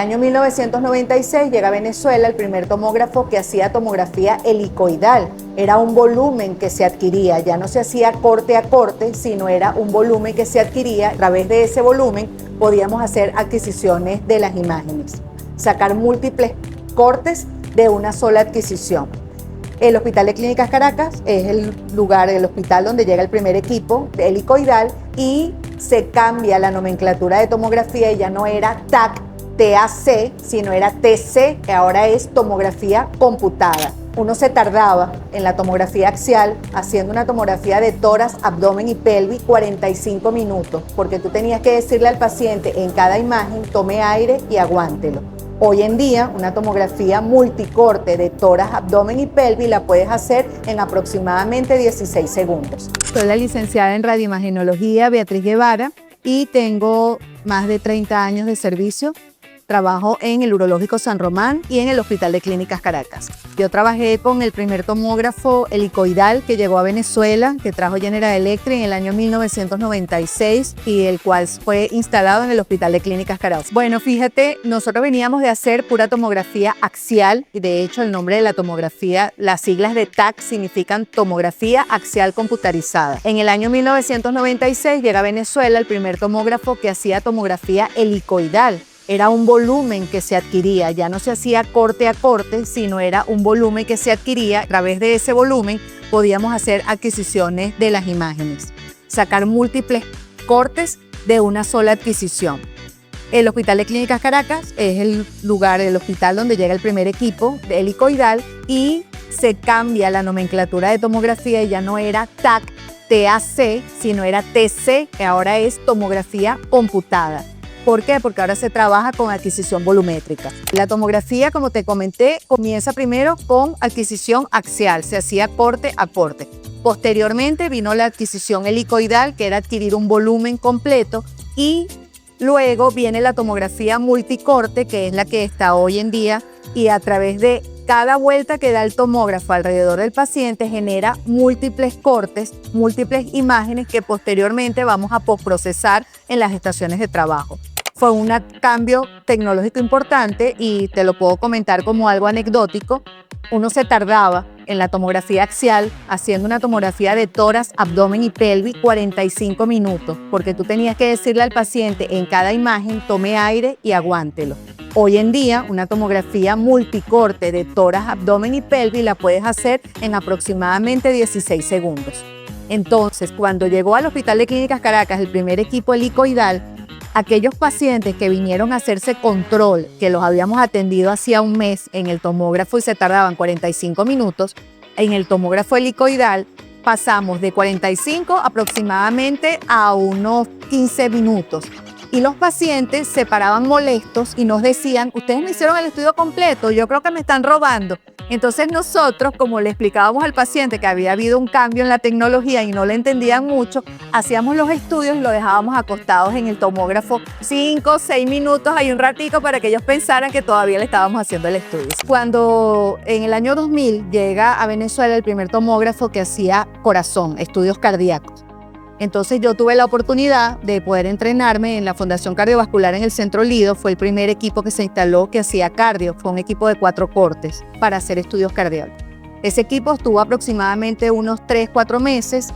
año 1996 llega a Venezuela el primer tomógrafo que hacía tomografía helicoidal. Era un volumen que se adquiría, ya no se hacía corte a corte, sino era un volumen que se adquiría. A través de ese volumen podíamos hacer adquisiciones de las imágenes, sacar múltiples cortes de una sola adquisición. El Hospital de Clínicas Caracas es el lugar, el hospital donde llega el primer equipo de helicoidal y se cambia la nomenclatura de tomografía y ya no era TAC, sino era TC, que ahora es tomografía computada. Uno se tardaba en la tomografía axial haciendo una tomografía de tórax, abdomen y pelvis 45 minutos, porque tú tenías que decirle al paciente en cada imagen, tome aire y aguántelo. Hoy en día, una tomografía multicorte de tórax, abdomen y pelvis la puedes hacer en aproximadamente 16 segundos. Soy la licenciada en radioimagenología Beatriz Guevara y tengo más de 30 años de servicio. Trabajo en el Urológico San Román y en el Hospital de Clínicas Caracas. Yo trabajé con el primer tomógrafo helicoidal que llegó a Venezuela, que trajo General Electric en el año 1996 y el cual fue instalado en el Hospital de Clínicas Caracas. Bueno, fíjate, nosotros veníamos de hacer pura tomografía axial y de hecho el nombre de la tomografía, las siglas de TAC significan tomografía axial computarizada. En el año 1996 llega a Venezuela el primer tomógrafo que hacía tomografía helicoidal. Era un volumen que se adquiría, ya no se hacía corte a corte, sino era un volumen que se adquiría. A través de ese volumen podíamos hacer adquisiciones de las imágenes, sacar múltiples cortes de una sola adquisición. El Hospital de Clínicas Caracas es el lugar, el hospital donde llega el primer equipo de helicoidal y se cambia la nomenclatura de tomografía y ya no era TAC, sino era TC, que ahora es tomografía computada. ¿Por qué? Porque ahora se trabaja con adquisición volumétrica. La tomografía, como te comenté, comienza primero con adquisición axial, se hacía corte a corte. Posteriormente vino la adquisición helicoidal, que era adquirir un volumen completo, y luego viene la tomografía multicorte, que es la que está hoy en día, y a través de cada vuelta que da el tomógrafo alrededor del paciente genera múltiples cortes, múltiples imágenes que posteriormente vamos a postprocesar en las estaciones de trabajo. Fue un cambio tecnológico importante y te lo puedo comentar como algo anecdótico. Uno se tardaba en la tomografía axial haciendo una tomografía de tórax, abdomen y pelvis 45 minutos, porque tú tenías que decirle al paciente en cada imagen, tome aire y aguántelo. Hoy en día, una tomografía multicorte de tórax, abdomen y pelvis la puedes hacer en aproximadamente 16 segundos. Entonces, cuando llegó al Hospital de Clínicas Caracas el primer equipo helicoidal, aquellos pacientes que vinieron a hacerse control, que los habíamos atendido hacía un mes en el tomógrafo y se tardaban 45 minutos, en el tomógrafo helicoidal pasamos de 45 aproximadamente a unos 15 minutos. Y los pacientes se paraban molestos y nos decían, ustedes me hicieron el estudio completo, yo creo que me están robando. Entonces nosotros, como le explicábamos al paciente que había habido un cambio en la tecnología y no le entendían mucho, hacíamos los estudios y lo dejábamos acostados en el tomógrafo 5 o 6 minutos, ahí un ratico para que ellos pensaran que todavía le estábamos haciendo el estudio. Cuando en el año 2000 llega a Venezuela el primer tomógrafo que hacía corazón, estudios cardíacos. Entonces yo tuve la oportunidad de poder entrenarme en la Fundación Cardiovascular en el Centro Lido. Fue el primer equipo que se instaló que hacía cardio. Fue un equipo de 4 cortes para hacer estudios cardíacos. Ese equipo estuvo aproximadamente unos 3-4 meses.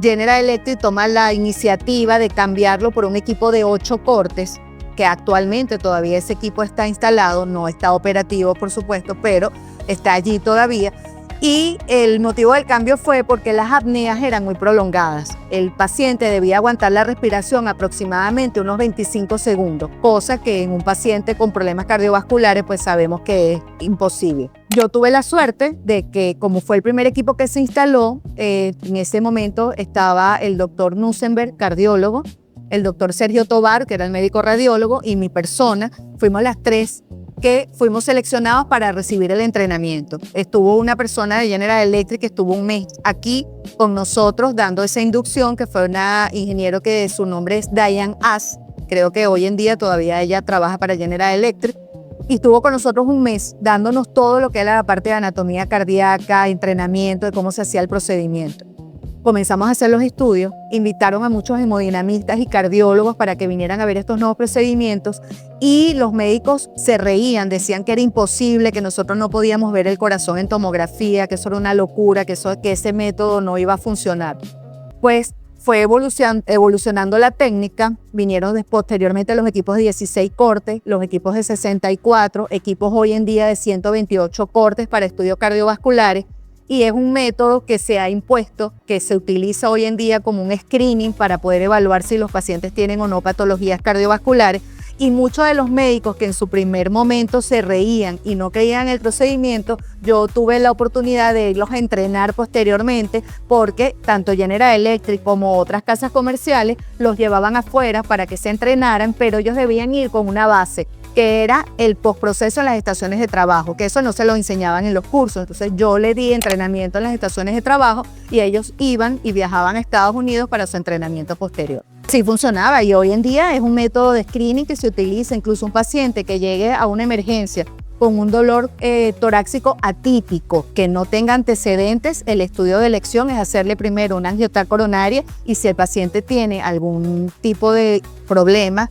General Electric toma la iniciativa de cambiarlo por un equipo de 8 cortes, que actualmente todavía ese equipo está instalado, no está operativo por supuesto, pero está allí todavía. Y el motivo del cambio fue porque las apneas eran muy prolongadas. El paciente debía aguantar la respiración aproximadamente unos 25 segundos, cosa que en un paciente con problemas cardiovasculares pues sabemos que es imposible. Yo tuve la suerte de que, como fue el primer equipo que se instaló, en ese momento estaba el doctor Nussenberg, cardiólogo, el doctor Sergio Tobar, que era el médico radiólogo, y mi persona. Fuimos las 3 que fuimos seleccionados para recibir el entrenamiento. Estuvo una persona de General Electric que estuvo un mes aquí con nosotros dando esa inducción, que fue una ingeniero que su nombre es Diane Ass. Creo que hoy en día todavía ella trabaja para General Electric. Y estuvo con nosotros un mes dándonos todo lo que era la parte de anatomía cardíaca, entrenamiento, de cómo se hacía el procedimiento. comenzamos a hacer los estudios, invitaron a muchos hemodinamistas y cardiólogos para que vinieran a ver estos nuevos procedimientos y los médicos se reían, decían que era imposible, que nosotros no podíamos ver el corazón en tomografía, que eso era una locura, que ese método no iba a funcionar. Pues fue evolucionando la técnica, vinieron posteriormente los equipos de 16 cortes, los equipos de 64, equipos hoy en día de 128 cortes para estudios cardiovasculares, y es un método que se ha impuesto, que se utiliza hoy en día como un screening para poder evaluar si los pacientes tienen o no patologías cardiovasculares. Y muchos de los médicos que en su primer momento se reían y no creían en el procedimiento, yo tuve la oportunidad de irlos a entrenar posteriormente, porque tanto General Electric como otras casas comerciales los llevaban afuera para que se entrenaran, pero ellos debían ir con una base, que era el postproceso en las estaciones de trabajo, que eso no se lo enseñaban en los cursos. Entonces yo le di entrenamiento en las estaciones de trabajo y ellos iban y viajaban a Estados Unidos para su entrenamiento posterior. Sí funcionaba, y hoy en día es un método de screening que se utiliza. Incluso un paciente que llegue a una emergencia con un dolor torácico atípico, que no tenga antecedentes, el estudio de elección es hacerle primero una angiografía coronaria, y si el paciente tiene algún tipo de problema,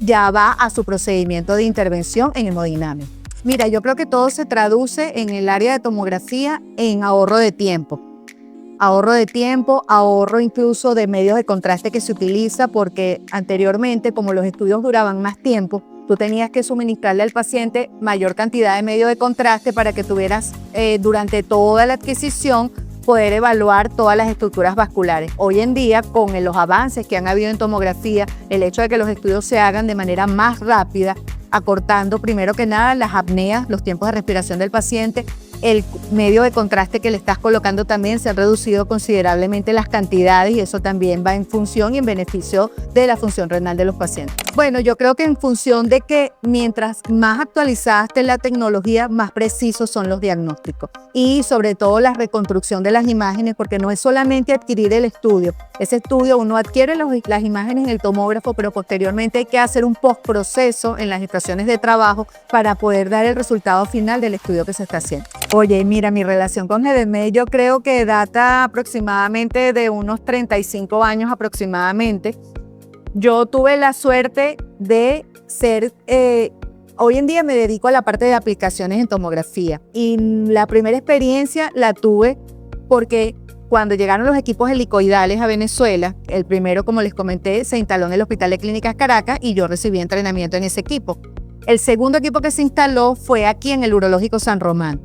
ya va a su procedimiento de intervención en hemodinámica. Mira, yo creo que todo se traduce en el área de tomografía en ahorro de tiempo. Ahorro incluso de medios de contraste que se utiliza, porque anteriormente, como los estudios duraban más tiempo, tú tenías que suministrarle al paciente mayor cantidad de medios de contraste para que tuvieras durante toda la adquisición poder evaluar todas las estructuras vasculares. Hoy en día, con los avances que han habido en tomografía, el hecho de que los estudios se hagan de manera más rápida, acortando primero que nada las apneas, los tiempos de respiración del paciente, el medio de contraste que le estás colocando también, se han reducido considerablemente las cantidades, y eso también va en función y en beneficio de la función renal de los pacientes. Bueno, yo creo que en función de que mientras más actualizada esté la tecnología, más precisos son los diagnósticos, y sobre todo la reconstrucción de las imágenes, porque no es solamente adquirir el estudio. Ese estudio uno adquiere las imágenes en el tomógrafo, pero posteriormente hay que hacer un postproceso en las estaciones de trabajo para poder dar el resultado final del estudio que se está haciendo. Oye, mira, mi relación con GDMED yo creo que data aproximadamente de unos 35 años aproximadamente. Yo tuve la suerte de ser, hoy en día me dedico a la parte de aplicaciones en tomografía, y la primera experiencia la tuve porque cuando llegaron los equipos helicoidales a Venezuela, el primero, como les comenté, se instaló en el Hospital de Clínicas Caracas y yo recibí entrenamiento en ese equipo. El segundo equipo que se instaló fue aquí en el Urológico San Román.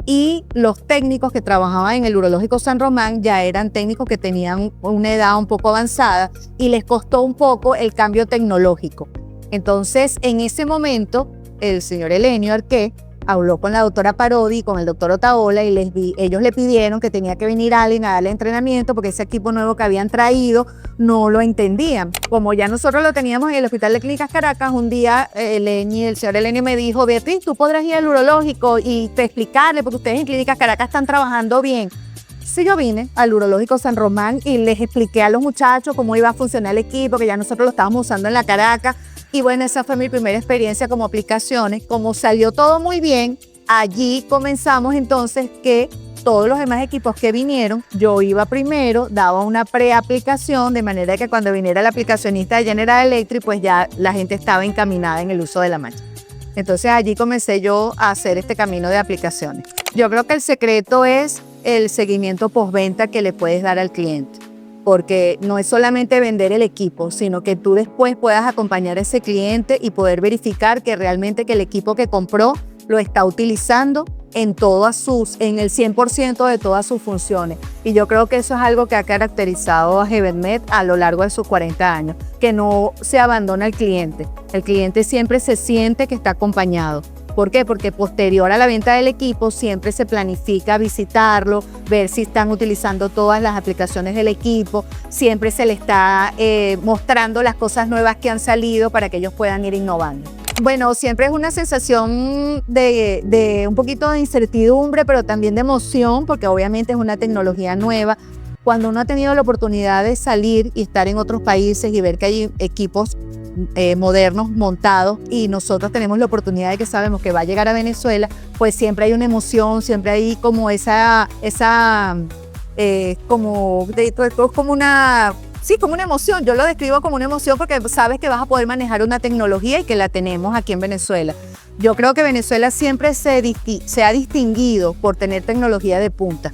Y los técnicos que trabajaban en el Urológico San Román ya eran técnicos que tenían una edad un poco avanzada y les costó un poco el cambio tecnológico. Entonces, en ese momento, el señor Elenio Arqué habló con la doctora Parodi y con el doctor Otaola, y ellos le pidieron que tenía que venir alguien a darle entrenamiento porque ese equipo nuevo que habían traído no lo entendían. Como ya nosotros lo teníamos en el Hospital de Clínicas Caracas, un día el señor Elenio me dijo: Beatriz, tú podrás ir al urológico y te explicarle, porque ustedes en Clínicas Caracas están trabajando bien. Sí, yo vine al Urológico San Román y les expliqué a los muchachos cómo iba a funcionar el equipo, que ya nosotros lo estábamos usando en la Caracas. Y bueno, esa fue mi primera experiencia como aplicaciones. Como salió todo muy bien, allí comenzamos entonces que todos los demás equipos que vinieron, yo iba primero, daba una preaplicación, de manera que cuando viniera el aplicacionista de General Electric, pues ya la gente estaba encaminada en el uso de la máquina. Entonces allí comencé yo a hacer este camino de aplicaciones. Yo creo que el secreto es el seguimiento postventa que le puedes dar al cliente, porque no es solamente vender el equipo, sino que tú después puedas acompañar a ese cliente y poder verificar que realmente que el equipo que compró lo está utilizando en el 100% de todas sus funciones. Y yo creo que eso es algo que ha caracterizado a GBMed a lo largo de sus 40 años, que no se abandona al cliente. El cliente siempre se siente que está acompañado. ¿Por qué? Porque posterior a la venta del equipo siempre se planifica visitarlo, ver si están utilizando todas las aplicaciones del equipo, siempre se le está mostrando las cosas nuevas que han salido para que ellos puedan ir innovando. Bueno, siempre es una sensación de un poquito de incertidumbre, pero también de emoción, porque obviamente es una tecnología nueva. Cuando uno ha tenido la oportunidad de salir y estar en otros países y ver que hay equipos modernos montados, y nosotros tenemos la oportunidad de que sabemos que va a llegar a Venezuela, pues siempre hay una emoción, siempre hay como esa como una... Sí, como una emoción. Yo lo describo como una emoción porque sabes que vas a poder manejar una tecnología y que la tenemos aquí en Venezuela. Yo creo que Venezuela siempre se ha distinguido por tener tecnología de punta.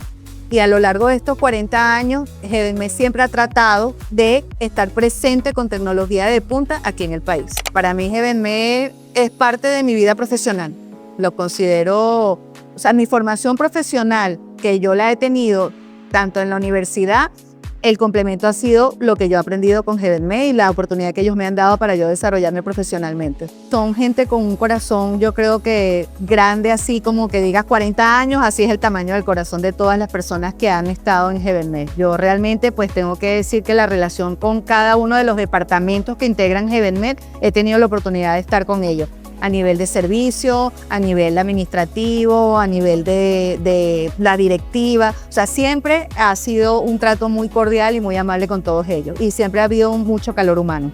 Y a lo largo de estos 40 años, Heavenmed siempre ha tratado de estar presente con tecnología de punta aquí en el país. Para mí, Heavenmed es parte de mi vida profesional. Lo considero, o sea, mi formación profesional, que yo la he tenido tanto en la universidad, el complemento ha sido lo que yo he aprendido con Heavenmed y la oportunidad que ellos me han dado para yo desarrollarme profesionalmente. Son gente con un corazón, yo creo que grande, así como que digas 40 años, así es el tamaño del corazón de todas las personas que han estado en Heavenmed. Yo realmente pues tengo que decir que la relación con cada uno de los departamentos que integran Heavenmed, he tenido la oportunidad de estar con ellos. A nivel de servicio, a nivel administrativo, a nivel de la directiva. O sea, siempre ha sido un trato muy cordial y muy amable con todos ellos. Y siempre ha habido mucho calor humano.